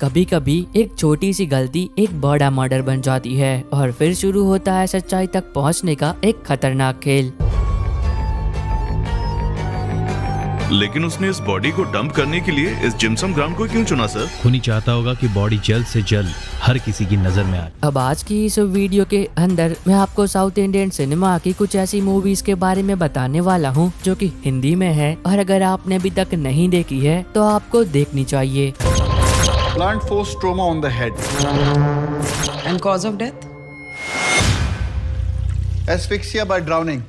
कभी कभी एक छोटी सी गलती एक बड़ा मर्डर बन जाती है और फिर शुरू होता है सच्चाई तक पहुंचने का एक खतरनाक खेल। लेकिन उसने इस बॉडी को डंप करने के लिए इस जिम्सम ग्राउंड को क्यों चुना सर? खूनी चाहता होगा कि बॉडी जल्द से जल्द हर किसी की नजर में आए। अब आज की इस वीडियो के अंदर मैं आपको साउथ इंडियन सिनेमा की कुछ ऐसी मूवीज के बारे में बताने वाला हूं जो कि हिंदी में है और अगर आपने अभी तक नहीं देखी है तो आपको देखनी चाहिए। Blunt force trauma on the head. And cause of death? Asphyxia by drowning.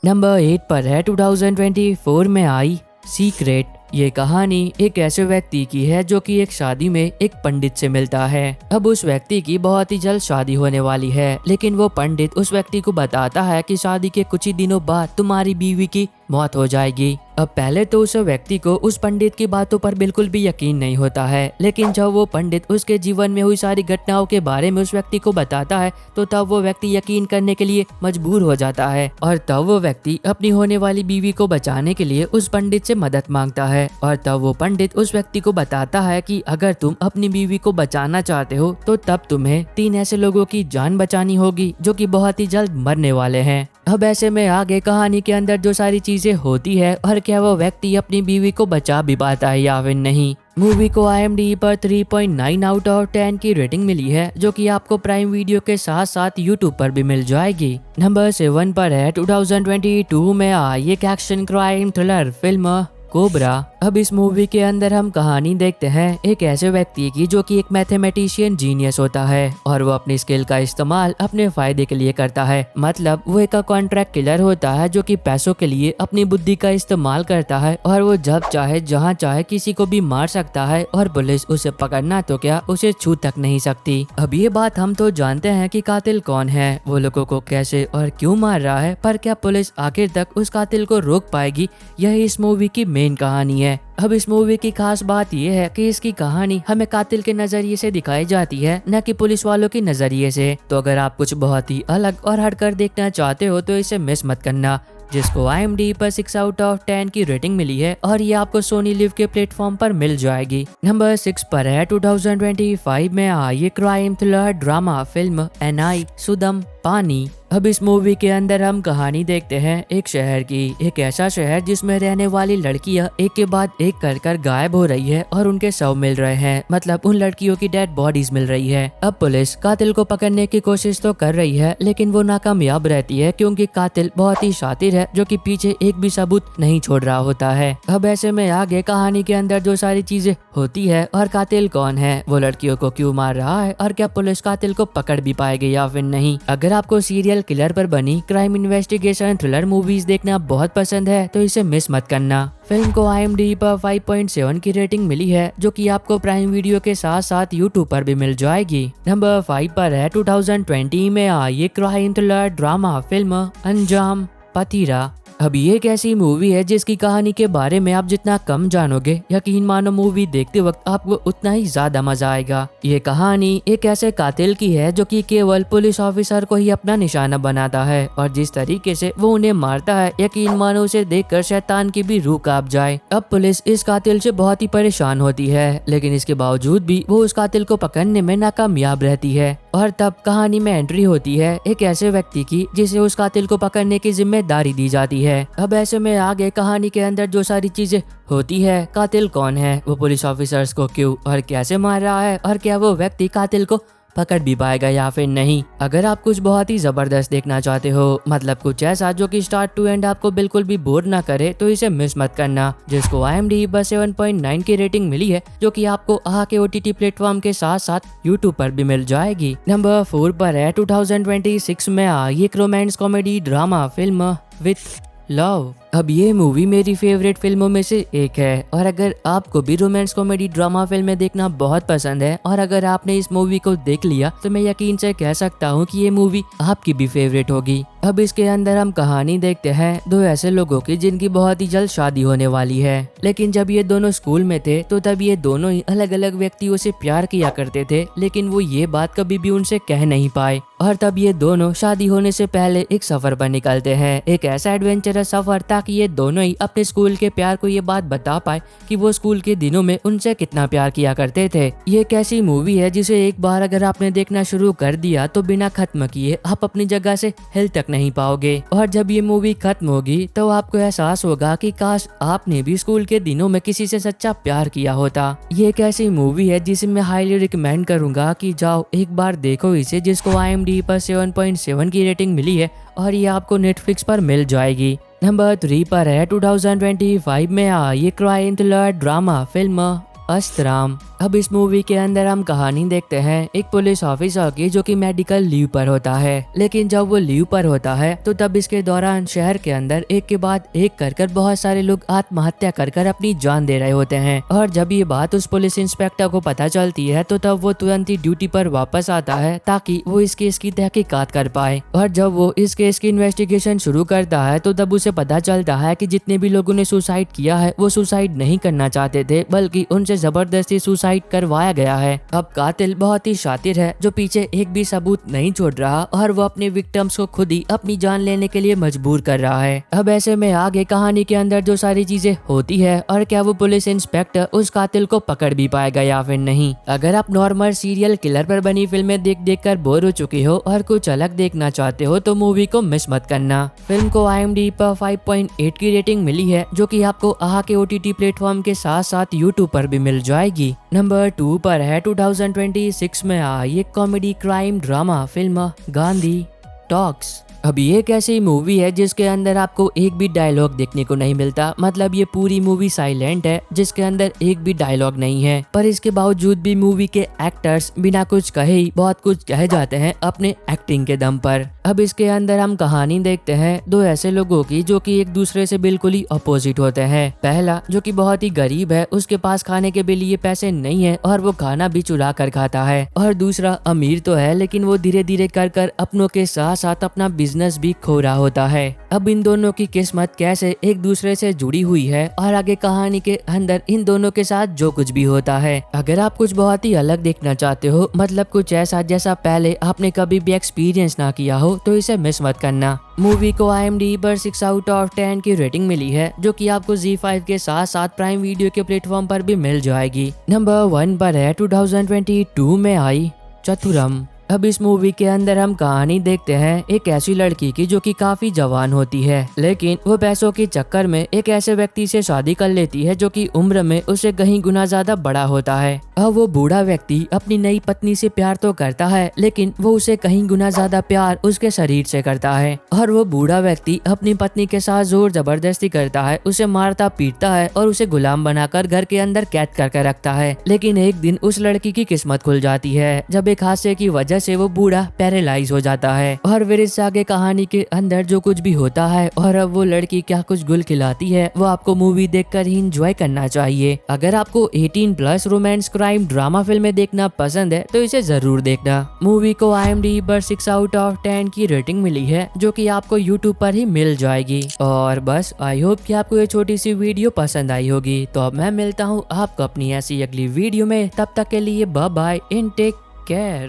Number 8 पर है 2024 में आई सीक्रेट। ये कहानी एक ऐसे व्यक्ति की है जो कि एक शादी में एक पंडित से मिलता है। अब उस व्यक्ति की बहुत ही जल्द शादी होने वाली है, लेकिन वो पंडित उस व्यक्ति को बताता है कि शादी के कुछ ही दिनों बाद तुम्हारी बीवी की मौत हो जाएगी। अब पहले तो उस व्यक्ति को उस पंडित की बातों पर बिल्कुल भी यकीन नहीं होता है, लेकिन जब वो पंडित उसके जीवन में हुई सारी घटनाओं के बारे में उस व्यक्ति को बताता है तो तब वो व्यक्ति यकीन करने के लिए मजबूर हो जाता है और तब वो व्यक्ति अपनी होने वाली बीवी को बचाने के लिए उस पंडित से मदद मांगता है। और तब वो पंडित उस व्यक्ति को बताता है कि अगर तुम अपनी बीवी को बचाना चाहते हो तो तब तुम्हें 3 ऐसे लोगों की जान बचानी होगी जो कि बहुत ही जल्द मरने वाले हैं। अब ऐसे में आगे कहानी के अंदर जो सारी चीजें होती है और क्या वो व्यक्ति अपनी बीवी को बचा भी पाता है या फिर नहीं। मूवी को IMDb पर 3.9 आउट ऑफ 10 की रेटिंग मिली है जो कि आपको प्राइम वीडियो के साथ साथ यूट्यूब पर भी मिल जाएगी। नंबर 7 पर है 2022 में आई एक action crime thriller film cobra. अब इस मूवी के अंदर हम कहानी देखते हैं एक ऐसे व्यक्ति की जो कि एक मैथमेटिशियन जीनियस होता है और वो अपनी स्किल का इस्तेमाल अपने फायदे के लिए करता है। मतलब वो एक कॉन्ट्रैक्ट किलर होता है जो कि पैसों के लिए अपनी बुद्धि का इस्तेमाल करता है और वो जब चाहे जहां चाहे किसी को भी मार सकता है और पुलिस उसे पकड़ना तो क्या उसे छू तक नहीं सकती। अब ये बात हम तो जानते हैं कि कातिल कौन है, वो लोगों को कैसे और क्यों मार रहा है, पर क्या पुलिस आखिर तक उस कातिल को रोक पाएगी? यही इस मूवी की मेन कहानी है। अब इस मूवी की खास बात यह है कि इसकी कहानी हमें कातिल के नजरिए से दिखाई जाती है, न कि पुलिस वालों के नजरिए से। तो अगर आप कुछ बहुत ही अलग और हटकर देखना चाहते हो तो इसे मिस मत करना, जिसको IMDb पर 6 आउट ऑफ 10 की रेटिंग मिली है और ये आपको सोनी लिव के प्लेटफॉर्म पर मिल जाएगी। नंबर 6 पर है 2025 में आई crime thriller drama film NI सुदम पानी। अब इस मूवी के अंदर हम कहानी देखते हैं एक शहर की, एक ऐसा शहर जिसमें रहने वाली लड़कियां एक के बाद एक कर गायब हो रही है और उनके शव मिल रहे हैं। मतलब उन लड़कियों की डेड बॉडीज मिल रही है। अब पुलिस कातिल को पकड़ने की कोशिश तो कर रही है, लेकिन वो नाकामयाब रहती है क्योंकि कातिल बहुत ही शातिर है जो कि पीछे एक भी सबूत नहीं छोड़ रहा होता है। अब ऐसे में आगे कहानी के अंदर जो सारी चीजें होती है और कातिल कौन है, वो लड़कियों को क्यों मार रहा है और क्या पुलिस कातिल को पकड़ भी पाएगी या फिर नहीं। अगर आपको सीरियल किलर पर बनी क्राइम इन्वेस्टिगेशन थ्रिलर मूवीज देखना बहुत पसंद है तो इसे मिस मत करना। फिल्म को IMDb पर 5.7 की रेटिंग मिली है जो कि आपको प्राइम वीडियो के साथ साथ यूट्यूब पर भी मिल जाएगी। नंबर 5 पर है 2020 में आई क्राइम थ्रिलर ड्रामा फिल्म अंजाम पतीरा। अब ये एक ऐसी मूवी है जिसकी कहानी के बारे में आप जितना कम जानोगे, यकीन मानो मूवी देखते वक्त आपको उतना ही ज्यादा मजा आएगा। ये कहानी एक ऐसे कातिल की है जो कि केवल पुलिस ऑफिसर को ही अपना निशाना बनाता है और जिस तरीके से वो उन्हें मारता है, यकीन मानो उसे देखकर शैतान की भी रूह कांप जाए। अब पुलिस इस कातिल से बहुत ही परेशान होती है, लेकिन इसके बावजूद भी वो उस कातिल को पकड़ने में नाकामयाब रहती है। और तब कहानी में एंट्री होती है एक ऐसे व्यक्ति की जिसे उस कातिल को पकड़ने की जिम्मेदारी दी जाती है। अब ऐसे में आगे कहानी के अंदर जो सारी चीजें होती है, कातिल कौन है, वो पुलिस ऑफिसर्स को क्यों और कैसे मार रहा है और क्या वो व्यक्ति कातिल को पकड़ भी पाएगा या फिर नहीं। अगर आप कुछ बहुत ही जबरदस्त देखना चाहते हो, मतलब कुछ ऐसा जो कि स्टार्ट टू एंड आपको बिल्कुल भी बोर ना करे, तो इसे मिस मत करना, जिसको IMDb पर 7.9 की रेटिंग मिली है जो कि आपको AHA के OTT प्लेटफॉर्म के साथ साथ यूट्यूब पर भी मिल जाएगी। नंबर 4 पर है 2026 में आई एक romance comedy drama film with love. अब ये मूवी मेरी फेवरेट फिल्मों में से एक है और अगर आपको भी रोमांस कॉमेडी ड्रामा फिल्में देखना बहुत पसंद है और अगर आपने इस मूवी को देख लिया तो मैं यकीन से कह सकता हूँ कि ये मूवी आपकी भी फेवरेट होगी। अब इसके अंदर हम कहानी देखते हैं 2 ऐसे लोगों की जिनकी बहुत ही जल्द शादी होने वाली है, लेकिन जब ये दोनों स्कूल में थे तो तब ये दोनों ही अलग अलग व्यक्तियों से प्यार किया करते थे, लेकिन वो ये बात कभी भी उनसे कह नहीं पाए। और तब ये दोनों शादी होने से पहले एक सफर पर निकलते हैं, एक ऐसा एडवेंचरस सफर ताकि ये दोनों ही अपने स्कूल के प्यार को ये बात बता पाए कि वो स्कूल के दिनों में उनसे कितना प्यार किया करते थे। ये एक ऐसी मूवी है जिसे एक बार अगर आपने देखना शुरू कर दिया तो बिना खत्म किए आप अपनी जगह से हिल तक नहीं पाओगे। और जब ये मूवी खत्म होगी तो आपको एहसास होगा कि काश आपने भी स्कूल के दिनों में किसी से सच्चा प्यार किया होता। ये एक ऐसी मूवी है जिसे मैं हाईली रिकमेंड करूंगा कि जाओ एक बार देखो इसे, जिसको IMDb पर 7.7 की रेटिंग मिली है और ये आपको नेटफ्लिक्स पर मिल जाएगी। नंबर 3 पर है 2025 में आई ये क्राइम थ्रिलर ड्रामा फिल्म अस्त्राम। अब इस मूवी के अंदर हम कहानी देखते हैं एक पुलिस ऑफिसर की जो कि मेडिकल लीव पर होता है। लेकिन जब वो लीव पर होता है तो तब इसके दौरान शहर के अंदर एक के बाद एक कर बहुत सारे लोग आत्महत्या कर अपनी जान दे रहे होते हैं। और जब ये बात उस पुलिस इंस्पेक्टर को पता चलती है तो तब वो तुरंत ही ड्यूटी पर वापस आता है ताकि वो इस केस की तहकीकात कर पाए। और जब वो इस केस की इन्वेस्टिगेशन शुरू करता है तो तब उसे पता चलता है कि जितने भी लोगों ने सुसाइड किया है वो सुसाइड नहीं करना चाहते थे, बल्कि उनसे जबरदस्ती सुसाइड करवाया गया है। अब कातिल बहुत ही शातिर है जो पीछे एक भी सबूत नहीं छोड़ रहा और वो अपने विक्टिम्स को खुद ही अपनी जान लेने के लिए मजबूर कर रहा है। अब ऐसे में आगे कहानी के अंदर जो सारी चीजें होती है और क्या वो पुलिस इंस्पेक्टर उस कातिल को पकड़ भी पाएगा या फिर नहीं। अगर आप नॉर्मल सीरियल किलर पर बनी फिल्में देख कर बोर हो चुके हो और कुछ अलग देखना चाहते हो तो मूवी को मिस मत करना। फिल्म को IMDb पर 5.8 की रेटिंग मिली है जो कि आपको आहा के OTT प्लेटफॉर्म के साथ साथ YouTube पर भी मिल जाएगी। नंबर 2 पर है 2026 में आई एक comedy crime drama film Gandhi talks. अब ये एक ऐसी मूवी है जिसके अंदर आपको एक भी डायलॉग देखने को नहीं मिलता। मतलब ये पूरी मूवी साइलेंट है जिसके अंदर एक भी डायलॉग नहीं है, पर इसके बावजूद भी मूवी के एक्टर्स बिना कुछ कहे ही बहुत कुछ कह जाते हैं अपने एक्टिंग के दम पर। अब इसके अंदर हम कहानी देखते हैं दो ऐसे लोगों की जो कि एक दूसरे से बिल्कुल ही अपोजिट होते हैं। पहला जो कि बहुत ही गरीब है, उसके पास खाने के लिए पैसे नहीं है और वो खाना भी चुरा कर खाता है। और दूसरा अमीर तो है लेकिन वो धीरे धीरे कर अपनों के साथ साथ अपना बिजनेस भी खो रहा होता है। अब इन दोनों की किस्मत कैसे एक दूसरे से जुड़ी हुई है और आगे कहानी के अंदर इन दोनों के साथ जो कुछ भी होता है। अगर आप कुछ बहुत ही अलग देखना चाहते हो, मतलब कुछ ऐसा जैसा पहले आपने कभी भी एक्सपीरियंस ना किया हो, तो इसे मिस मत करना। मूवी को IMDb पर 6 आउट ऑफ 10 की रेटिंग मिली है जो कि आपको ZEE5 के साथ साथ प्राइम वीडियो के प्लेटफॉर्म पर भी मिल जाएगी। नंबर 1 पर है 2022 में आई चतुरम। अब इस मूवी के अंदर हम कहानी देखते हैं एक ऐसी लड़की की जो कि काफी जवान होती है, लेकिन वो पैसों के चक्कर में एक ऐसे व्यक्ति से शादी कर लेती है जो कि उम्र में उससे कहीं गुना ज्यादा बड़ा होता है। अब वो बूढ़ा व्यक्ति अपनी नई पत्नी से प्यार तो करता है लेकिन वो उसे कहीं गुना ज्यादा प्यार उसके शरीर से करता है। और वो बूढ़ा व्यक्ति अपनी पत्नी के साथ जोर जबरदस्ती करता है, उसे मारता पीटता है और उसे गुलाम बनाकर घर के अंदर कैद करके रखता है। लेकिन एक दिन उस लड़की की किस्मत खुल जाती है जब एक हादसे की वजह से वो बूढ़ा पैरालाइज हो जाता है। और फिर इस आगे कहानी के अंदर जो कुछ भी होता है और अब वो लड़की क्या कुछ गुल खिलाती है वो आपको मूवी देखकर ही एंजॉय करना चाहिए। अगर आपको 18+ रोमांस क्राइम ड्रामा फिल्में देखना पसंद है तो इसे जरूर देखना। मूवी को IMDb पर 6 आउट ऑफ 10 की रेटिंग मिली है जो कि आपको YouTube पर ही मिल जाएगी। और बस आई होप कि आपको ये छोटी सी वीडियो पसंद आई होगी। तो अब मैं मिलता हूँ आपको अपनी ऐसी अगली वीडियो में, तब तक के लिए bye bye and take care.